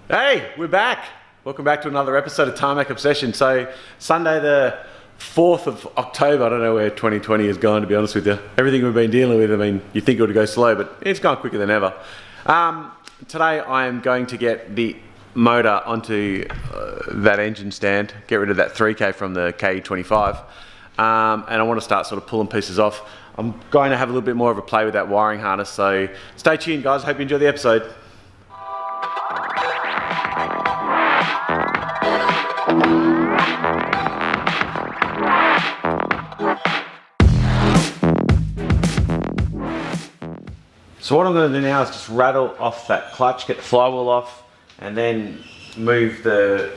Hey, we're back. Welcome back to another episode of Tarmac Obsession. So, Sunday the 4th of October, I don't know where 2020 is going, to be honest with you. Everything we've been dealing with, I mean, you think it would go slow, but it's gone quicker than ever. Today I am going to get the motor onto that engine stand, get rid of that 3K from the K25, and I want to start sort of pulling pieces off. I'm going to have a little bit more of a play with that wiring harness, so stay tuned guys, hope you enjoy the episode. So what I'm going to do now is just rattle off that clutch, get the flywheel off, and then move the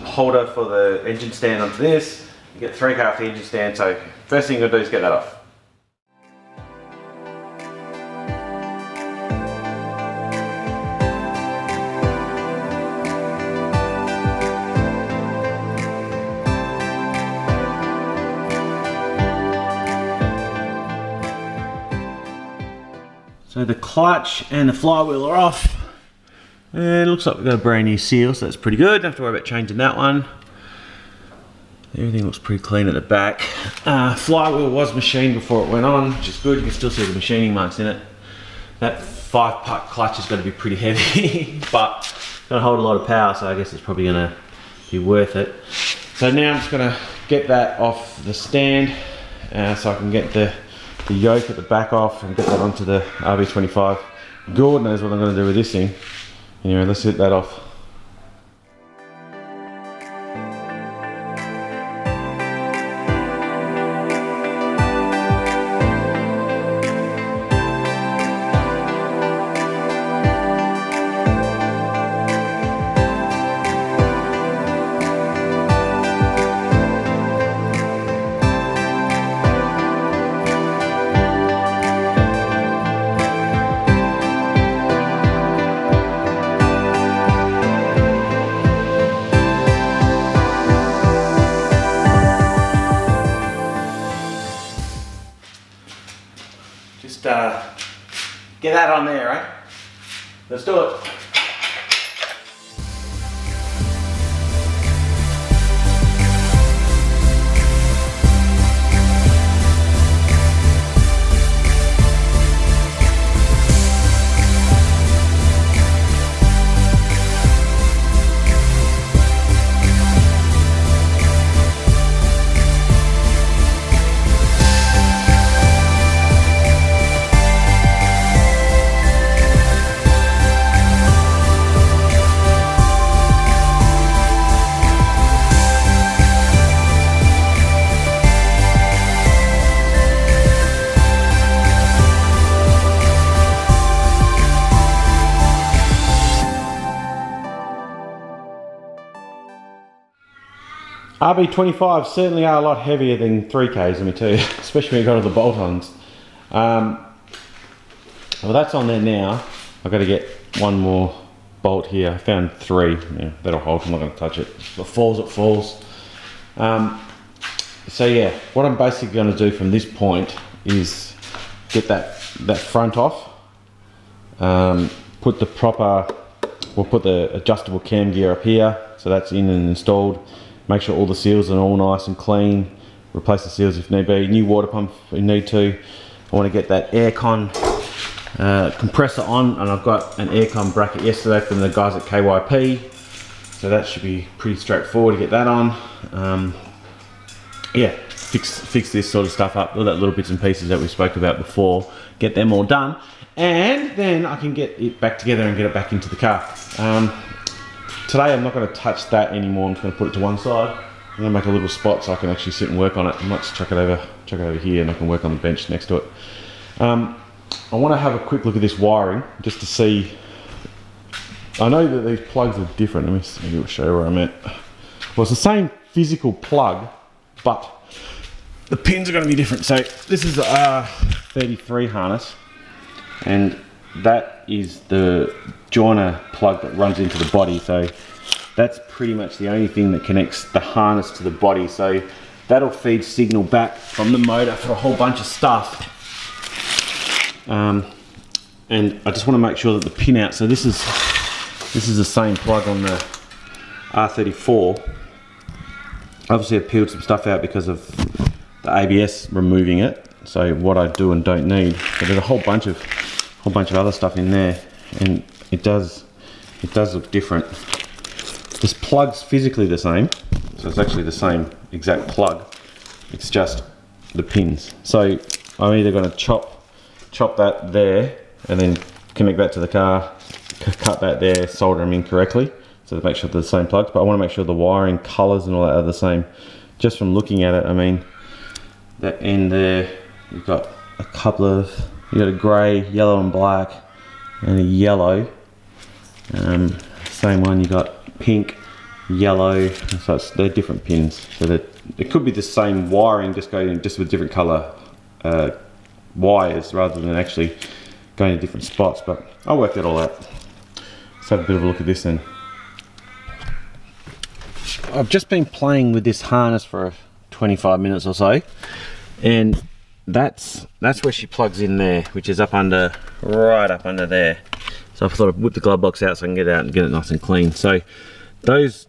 holder for the engine stand onto this, and get 3K off the engine stand. So first thing I'm going to do is get that off. So the clutch and the flywheel are off, and it looks like we've got a brand new seal, so that's pretty good. Don't have to worry about changing that one. Everything looks pretty clean at the back. Flywheel was machined before it went on, which is good. You can still see the machining marks in it. That 5-puck clutch is going to be pretty heavy, but it's going to hold a lot of power, so I guess it's probably going to be worth it. So now I'm just going to get that off the stand, so I can get the yoke at the back off and get that onto the RB25. God knows what I'm going to do with this thing. Anyway, let's hit that off. Get that on there, right? Let's do it. RB25s certainly are a lot heavier than 3Ks, let me tell you, especially when you got all the bolt-ons. Well, that's on there now. I've got to get one more bolt here. I found 3. Yeah, that'll hold. I'm not going to touch it. If it falls, it falls. So yeah, what I'm basically going to do from this point is get that front off. Put the adjustable cam gear up here, so that's in and installed. Make sure all the seals are all nice and clean. Replace the seals if need be. New water pump if you need to. I want to get that aircon compressor on, and I've got an aircon bracket yesterday from the guys at KYP. So that should be pretty straightforward to get that on. Yeah, fix this sort of stuff up. All that little bits and pieces that we spoke about before. Get them all done. And then I can get it back together and get it back into the car. Today I'm not going to touch that anymore. I'm just going to put it to one side. I'm going to make a little spot so I can actually sit and work on it. I might just chuck it over here, and I can work on the bench next to it. I want to have a quick look at this wiring just to see. I know that these plugs are different. Let me show you where I'm at. Well, it's the same physical plug, but the pins are going to be different. So this is the R33 harness, and that is the joiner plug that runs into the body. So that's pretty much the only thing that connects the harness to the body. So that'll feed signal back from the motor for a whole bunch of stuff. And I just want to make sure that the pin out, so this is This is the same plug on the R34. Obviously I peeled some stuff out because of the ABS removing it. So what I do and don't need. But there's a whole bunch of other stuff in there, and it does look different. This plug's physically the same, so it's actually the same exact plug. It's just the pins. So I'm either going to chop that there and then connect that to the car, cut that there, solder them in correctly, so to make sure they're the same plugs. But I want to make sure the wiring colours and all that are the same. Just from looking at it, I mean, that end there, you've got a couple of, you got a grey, yellow and black, and a yellow. Same one, you got pink, yellow, so they're different pins. So that it could be the same wiring, just going just with different colour wires rather than actually going to different spots. But I'll work that all out. Let's have a bit of a look at this then. I've just been playing with this harness for 25 minutes or so, and that's where she plugs in there, which is up under, right up under there. So I thought I'd whip the glove box out so I can get it out and get it nice and clean. So those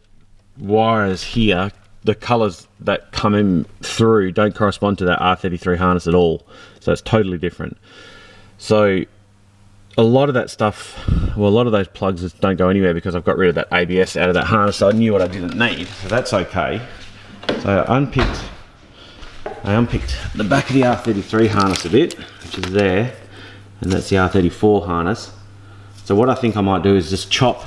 wires here, the colours that come in through don't correspond to that R33 harness at all. So it's totally different. So a lot of that stuff, well, a lot of those plugs don't go anywhere because I've got rid of that ABS out of that harness, so I knew what I didn't need, so that's okay. So I unpicked the back of the R33 harness a bit, which is there, and that's the R34 harness. So what I think I might do is just chop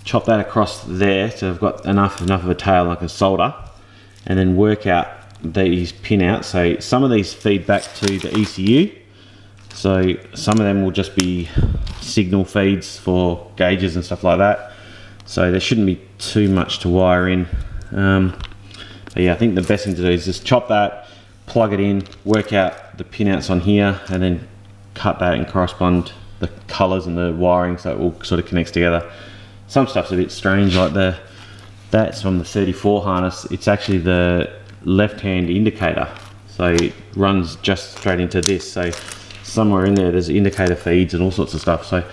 that across there, so I've got enough of a tail I can solder, and then work out these pin outs. So some of these feed back to the ECU, so some of them will just be signal feeds for gauges and stuff like that. So there shouldn't be too much to wire in. But yeah, I think the best thing to do is just chop that, plug it in, work out the pin outs on here, and then cut that and correspond the colours and the wiring so it all sort of connects together. Some stuff's a bit strange, like that's from the 34 harness. It's actually the left-hand indicator, so it runs just straight into this. So somewhere in there's indicator feeds and all sorts of stuff. So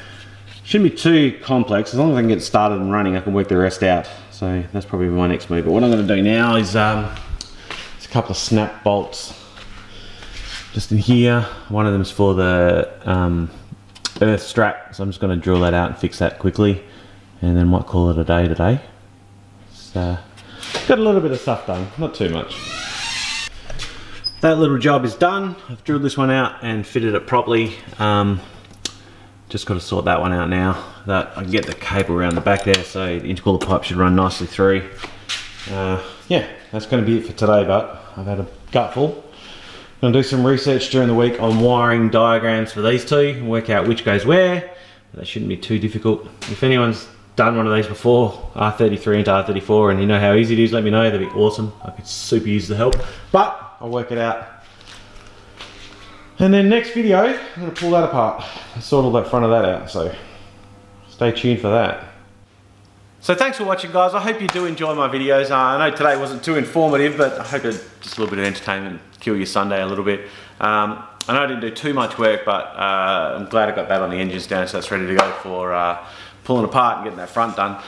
shouldn't be too complex. As long as I can get started and running, I can work the rest out. So that's probably my next move. But what I'm going to do now is a couple of snap bolts just in here. One of them is for the earth strap, so I'm just going to drill that out and fix that quickly, and then might call it a day today. So got a little bit of stuff done, not too much. That little job is done. I've drilled this one out and fitted it properly. Just got to sort that one out now. That I can get the cable around the back there, so the intercooler pipe should run nicely through. Yeah, that's going to be it for today, but I've had a gutful. I'm going to do some research during the week on wiring diagrams for these two and work out which goes where. That shouldn't be too difficult. If anyone's done one of these before, R33 into R34, and you know how easy it is, let me know. That'd be awesome. I could super use the help, but I'll work it out. And then next video, I'm going to pull that apart and sort all that front of that out, so stay tuned for that. So thanks for watching, guys. I hope you do enjoy my videos. I know today wasn't too informative, but I hope it's just a little bit of entertainment, kill your Sunday a little bit. I know I didn't do too much work, but I'm glad I got that on the engine stand, so that's ready to go for pulling apart and getting that front done.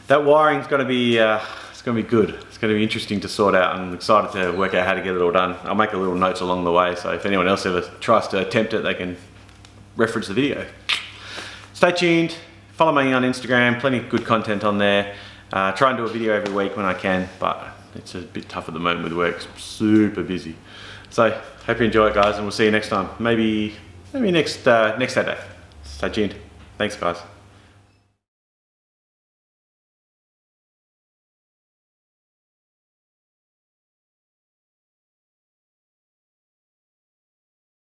That wiring's going to be it's going to be good. It's going to be interesting to sort out. I'm excited to work out how to get it all done. I'll make a little notes along the way, so if anyone else ever tries to attempt it, they can reference the video. Stay tuned. Follow me on Instagram. Plenty of good content on there. Try and do a video every week when I can, but it's a bit tough at the moment with work. It's super busy. So hope you enjoy it, guys, and we'll see you next time. Maybe next Saturday. Stay tuned. Thanks, guys.